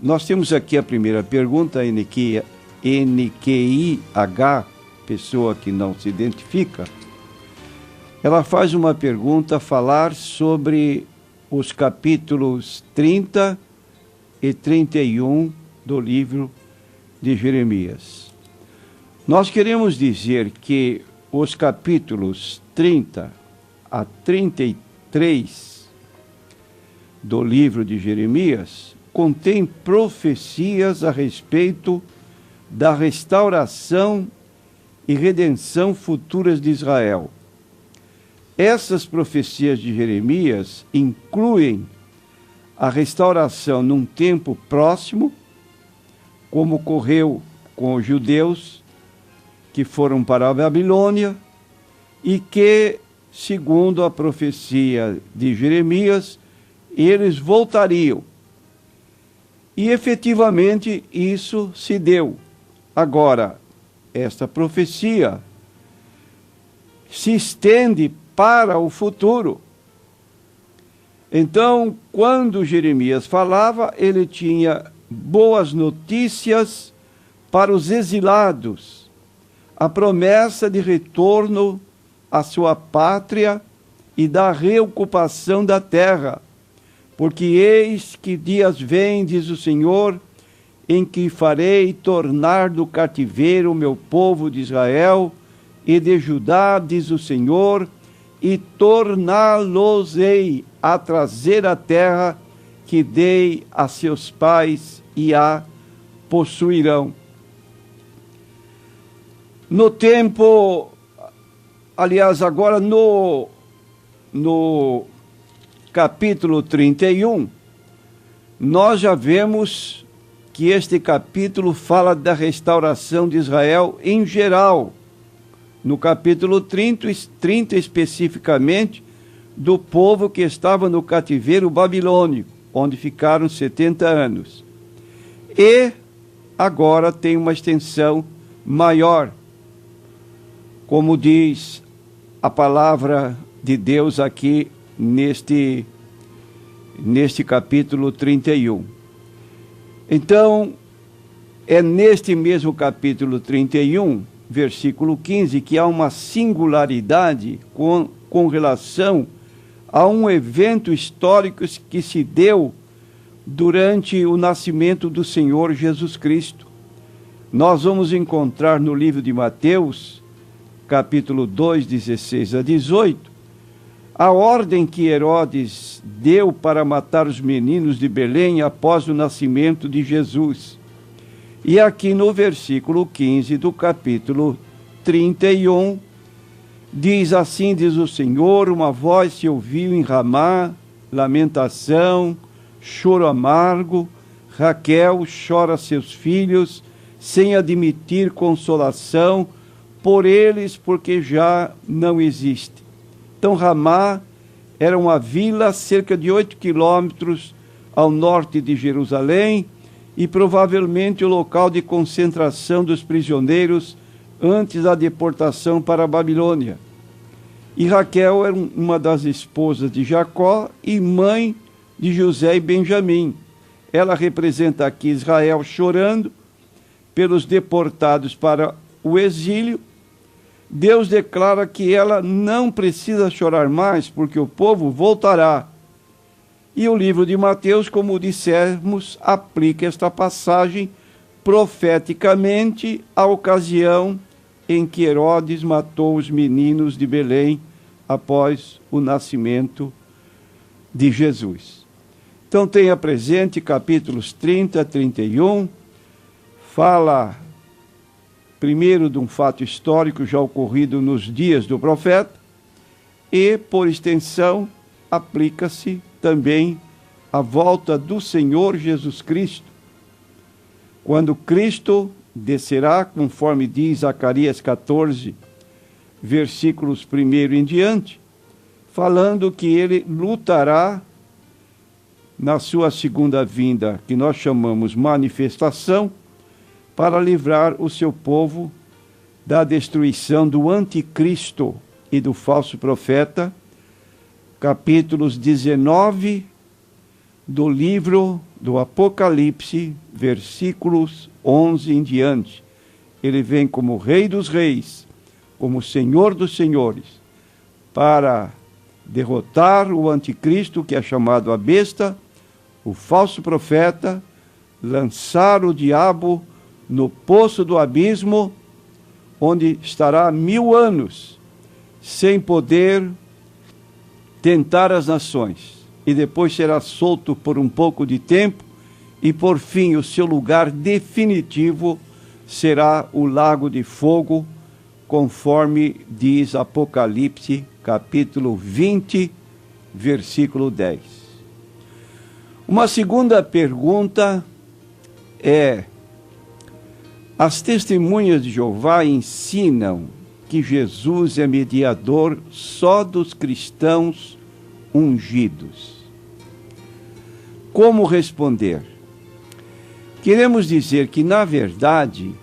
Nós temos aqui a primeira pergunta, NQIH, pessoa que não se identifica. Ela faz uma pergunta a falar sobre os capítulos 30 e 31 do livro de Jeremias. Nós queremos dizer que os capítulos 30 a 33 do livro de Jeremias contém profecias a respeito da restauração e redenção futuras de Israel. Essas profecias de Jeremias incluem a restauração num tempo próximo, como ocorreu com os judeus que foram para a Babilônia e que, segundo a profecia de Jeremias, eles voltariam. E efetivamente isso se deu. Agora, esta profecia se estende para o futuro. Então, quando Jeremias falava, ele tinha boas notícias para os exilados, a promessa de retorno à sua pátria e da reocupação da terra. Porque eis que dias vêm, diz o Senhor, em que farei tornar do cativeiro o meu povo de Israel e de Judá, diz o Senhor, e torná-los-ei a trazer a terra que dei a seus pais e a possuirão. No tempo, aliás, agora no capítulo 31, nós já vemos que este capítulo fala da restauração de Israel em geral. No capítulo 30 especificamente, do povo que estava no cativeiro babilônico, onde ficaram 70 anos. E agora tem uma extensão maior, como diz a palavra de Deus aqui neste capítulo 31. Então, é neste mesmo capítulo 31, versículo 15, que há uma singularidade com relação a um evento histórico que se deu durante o nascimento do Senhor Jesus Cristo. Nós vamos encontrar no livro de Mateus, capítulo 2, 16 a 18, a ordem que Herodes deu para matar os meninos de Belém após o nascimento de Jesus. E aqui no versículo 15 do capítulo 31, diz assim, diz o Senhor, uma voz se ouviu em Ramá, lamentação, choro amargo, Raquel chora seus filhos, sem admitir consolação por eles, porque já não existe. Então Ramá era uma vila a cerca de 8 quilômetros ao norte de Jerusalém e provavelmente o local de concentração dos prisioneiros antes da deportação para a Babilônia. E Raquel era uma das esposas de Jacó e mãe de José e Benjamim. Ela representa aqui Israel chorando pelos deportados para o exílio. Deus declara que ela não precisa chorar mais, porque o povo voltará. E o livro de Mateus, como dissemos, aplica esta passagem profeticamente à ocasião em que Herodes matou os meninos de Belém após o nascimento de Jesus. Então tenha presente capítulos 30 a 31, fala primeiro de um fato histórico já ocorrido nos dias do profeta e, por extensão, aplica-se também à volta do Senhor Jesus Cristo, quando Cristo descerá, conforme diz Zacarias 14, versículos 1 em diante, falando que ele lutará na sua segunda vinda, que nós chamamos manifestação, para livrar o seu povo da destruição do anticristo e do falso profeta, capítulos 19 do livro do Apocalipse, versículos 11 em diante. Ele vem como Rei dos Reis, como Senhor dos Senhores, para derrotar o anticristo, que é chamado a besta, o falso profeta, lançar o diabo no poço do abismo, onde estará 1000 anos, sem poder tentar as nações. E depois será solto por um pouco de tempo, e por fim o seu lugar definitivo será o lago de fogo, conforme diz Apocalipse, capítulo 20, versículo 10. Uma segunda pergunta é: as testemunhas de Jeová ensinam que Jesus é mediador só dos cristãos ungidos. Como responder? Queremos dizer que, na verdade,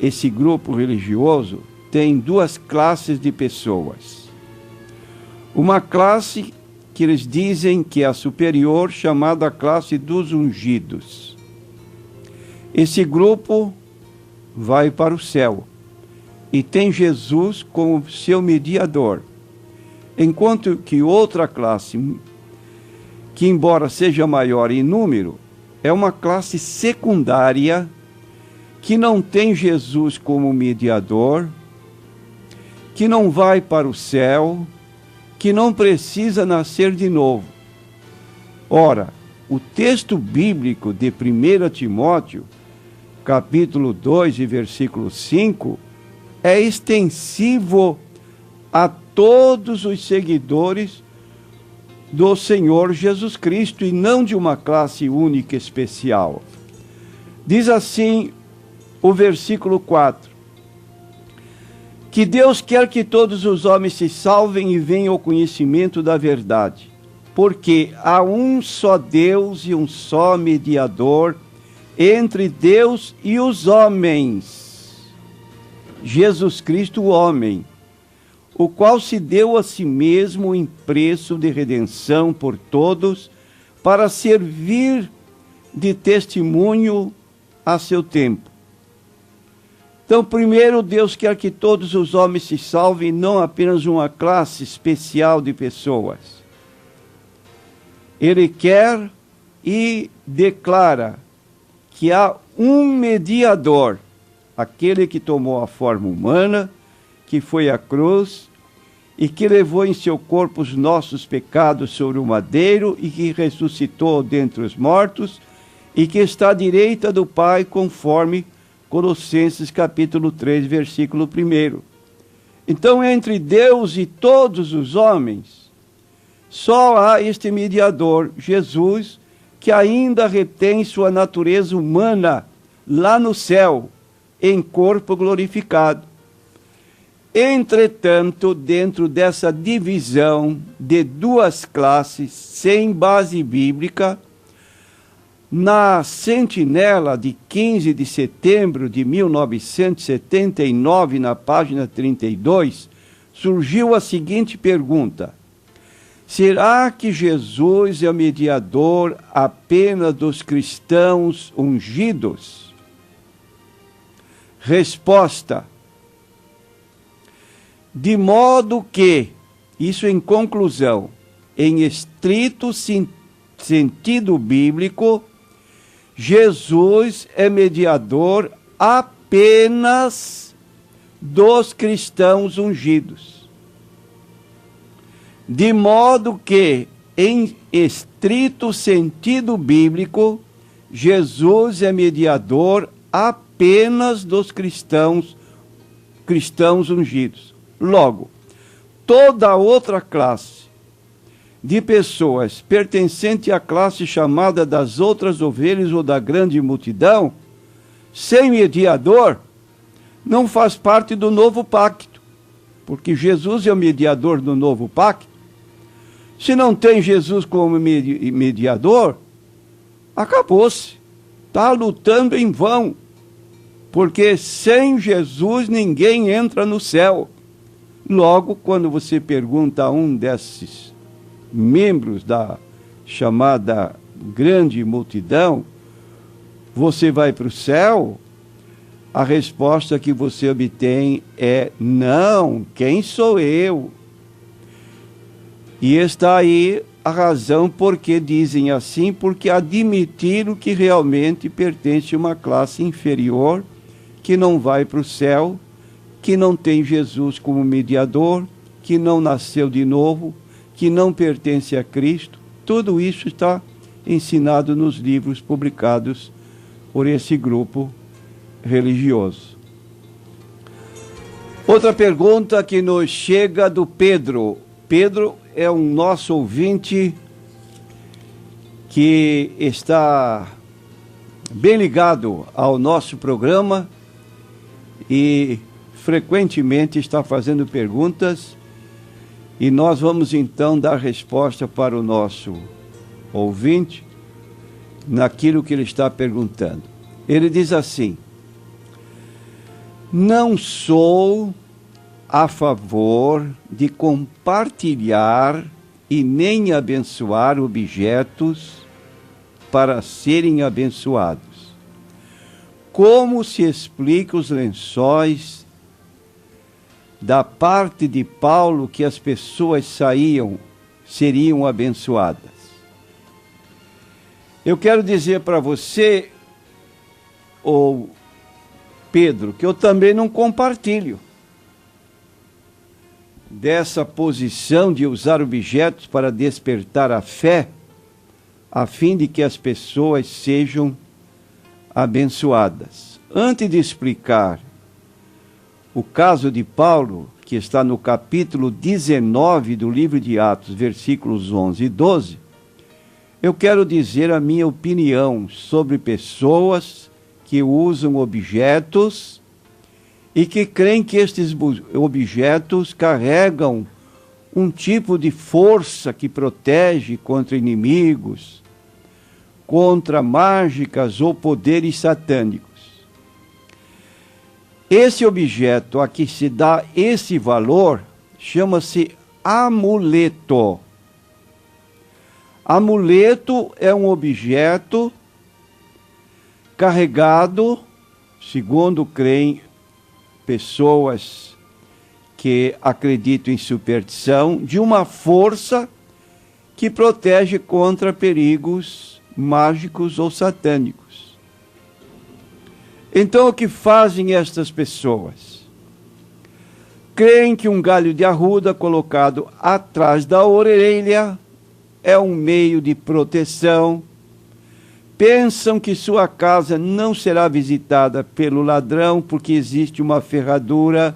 esse grupo religioso tem duas classes de pessoas. Uma classe que eles dizem que é a superior, chamada a classe dos ungidos. Esse grupo vai para o céu e tem Jesus como seu mediador. Enquanto que outra classe, que embora seja maior em número, é uma classe secundária, que não tem Jesus como mediador, que não vai para o céu, que não precisa nascer de novo. Ora, o texto bíblico de 1 Timóteo, capítulo 2 e versículo 5, é extensivo a todos os seguidores do Senhor Jesus Cristo e não de uma classe única especial. Diz assim o versículo 4: que Deus quer que todos os homens se salvem e venham ao conhecimento da verdade, porque há um só Deus e um só mediador entre Deus e os homens, Jesus Cristo, o homem, o qual se deu a si mesmo em preço de redenção por todos, para servir de testemunho a seu tempo. Então, primeiro, Deus quer que todos os homens se salvem, não apenas uma classe especial de pessoas. Ele quer e declara que há um mediador, aquele que tomou a forma humana, que foi à cruz e que levou em seu corpo os nossos pecados sobre o madeiro e que ressuscitou dentre os mortos e que está à direita do Pai, conforme Colossenses capítulo 3, versículo 1. Então, entre Deus e todos os homens, só há este mediador, Jesus, que ainda retém sua natureza humana lá no céu, em corpo glorificado. Entretanto, dentro dessa divisão de duas classes sem base bíblica, na Sentinela de 15 de setembro de 1979, na página 32, surgiu a seguinte pergunta: será que Jesus é o mediador apenas dos cristãos ungidos? Resposta: de modo que, isso em conclusão, em estrito sentido bíblico, Jesus é mediador apenas dos cristãos ungidos. De modo que, em estrito sentido bíblico, Jesus é mediador apenas dos cristãos ungidos. Logo, toda outra classe de pessoas pertencente à classe chamada das outras ovelhas ou da grande multidão, sem mediador, não faz parte do novo pacto, porque Jesus é o mediador do novo pacto. Se não tem Jesus como mediador, acabou-se. Está lutando em vão, porque sem Jesus ninguém entra no céu. Logo, quando você pergunta a um desses membros da chamada grande multidão, você vai para o céu? A resposta que você obtém é: não, quem sou eu? E está aí a razão por que dizem assim, porque admitiram que realmente pertence a uma classe inferior, que não vai para o céu, que não tem Jesus como mediador, que não nasceu de novo, que não pertence a Cristo. Tudo isso está ensinado nos livros publicados por esse grupo religioso. Outra pergunta que nos chega do Pedro. Pedro é um nosso ouvinte que está bem ligado ao nosso programa e frequentemente está fazendo perguntas, e nós vamos então dar resposta para o nosso ouvinte naquilo que ele está perguntando. Ele diz assim: não sou a favor de compartilhar e nem abençoar objetos para serem abençoados. Como se explica os lençóis da parte de Paulo que as pessoas seriam abençoadas? Eu quero dizer para você, Pedro, que eu também não compartilho dessa posição de usar objetos para despertar a fé, a fim de que as pessoas sejam abençoadas. Antes de explicar o caso de Paulo, que está no capítulo 19 do livro de Atos, versículos 11 e 12, eu quero dizer a minha opinião sobre pessoas que usam objetos e que creem que estes objetos carregam um tipo de força que protege contra inimigos, contra mágicas ou poderes satânicos. Esse objeto a que se dá esse valor chama-se amuleto. Amuleto é um objeto carregado, segundo creem pessoas que acreditam em superstição, de uma força que protege contra perigos mágicos ou satânicos. Então, o que fazem estas pessoas? Creem que um galho de arruda colocado atrás da orelha é um meio de proteção. Pensam que sua casa não será visitada pelo ladrão porque existe uma ferradura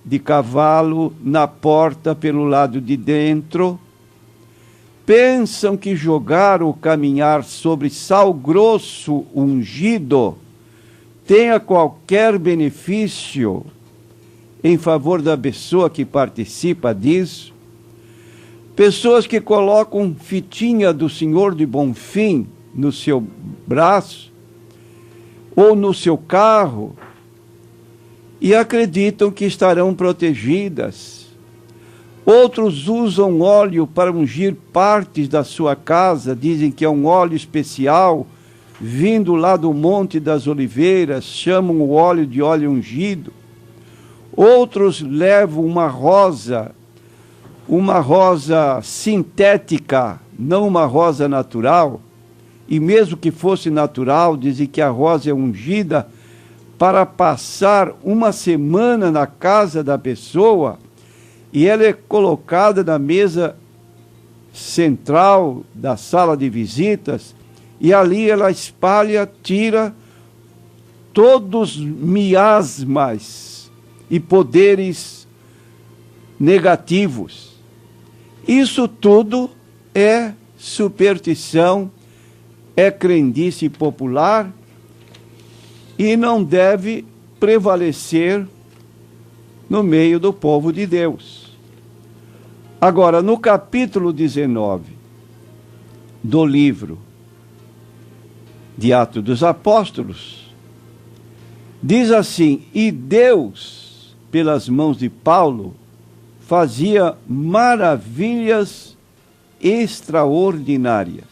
de cavalo na porta pelo lado de dentro. Pensam que jogar ou caminhar sobre sal grosso ungido tenha qualquer benefício em favor da pessoa que participa disso. Pessoas que colocam fitinha do Senhor de Bonfim no seu braço ou no seu carro e acreditam que estarão protegidas. Outros usam óleo para ungir partes da sua casa, dizem que é um óleo especial, vindo lá do Monte das Oliveiras, chamam o óleo de óleo ungido. Outros levam uma rosa sintética, não uma rosa natural, e mesmo que fosse natural, dizem que a rosa é ungida para passar uma semana na casa da pessoa, e ela é colocada na mesa central da sala de visitas, e ali ela espalha, tira todos os miasmas e poderes negativos. Isso tudo é superstição, é crendice popular e não deve prevalecer no meio do povo de Deus. Agora, no capítulo 19 do livro de Atos dos Apóstolos, diz assim: e Deus, pelas mãos de Paulo, fazia maravilhas extraordinárias.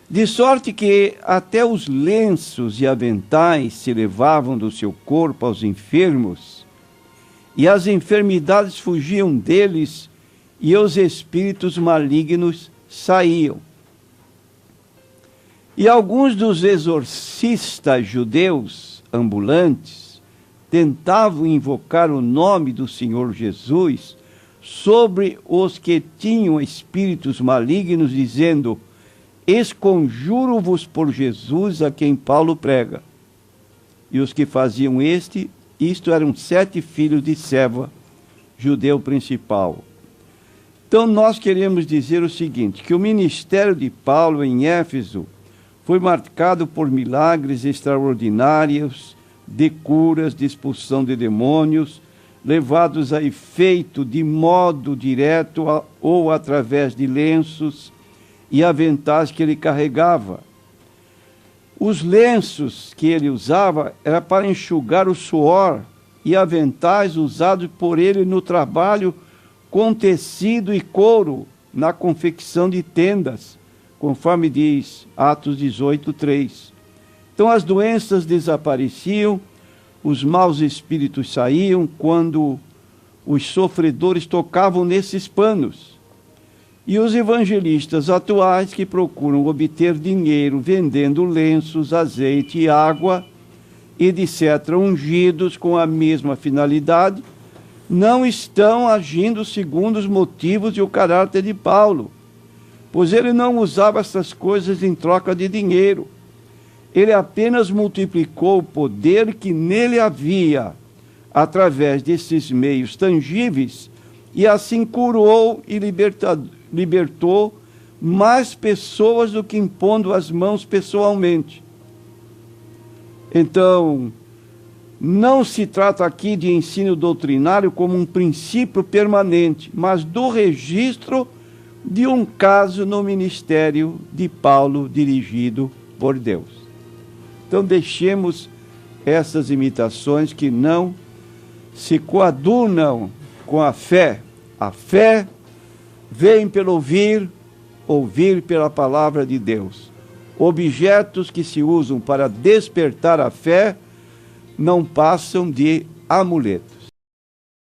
De sorte que até os lenços e aventais se levavam do seu corpo aos enfermos, e as enfermidades fugiam deles, e os espíritos malignos saíam. E alguns dos exorcistas judeus ambulantes tentavam invocar o nome do Senhor Jesus sobre os que tinham espíritos malignos, dizendo: esconjuro-vos por Jesus a quem Paulo prega. E os que faziam isto eram 7 filhos de Seva, judeu principal. Então nós queremos dizer o seguinte, que o ministério de Paulo em Éfeso foi marcado por milagres extraordinários, de curas, de expulsão de demônios, levados a efeito de modo direto ou através de lenços e aventais que ele carregava. Os lenços que ele usava era para enxugar o suor, e aventais usados por ele no trabalho com tecido e couro, na confecção de tendas, conforme diz Atos 18:3. Então as doenças desapareciam, os maus espíritos saíam quando os sofredores tocavam nesses panos. E os evangelistas atuais que procuram obter dinheiro vendendo lenços, azeite e água, e etc., ungidos com a mesma finalidade, não estão agindo segundo os motivos e o caráter de Paulo, pois ele não usava essas coisas em troca de dinheiro. Ele apenas multiplicou o poder que nele havia, através desses meios tangíveis, e assim curou e libertou mais pessoas do que impondo as mãos pessoalmente. Então, não se trata aqui de ensino doutrinário como um princípio permanente, mas do registro de um caso no ministério de Paulo dirigido por Deus. Então, deixemos essas imitações que não se coadunam com a fé. A fé vem pelo ouvir, ouvir pela palavra de Deus. Objetos que se usam para despertar a fé não passam de amuleto.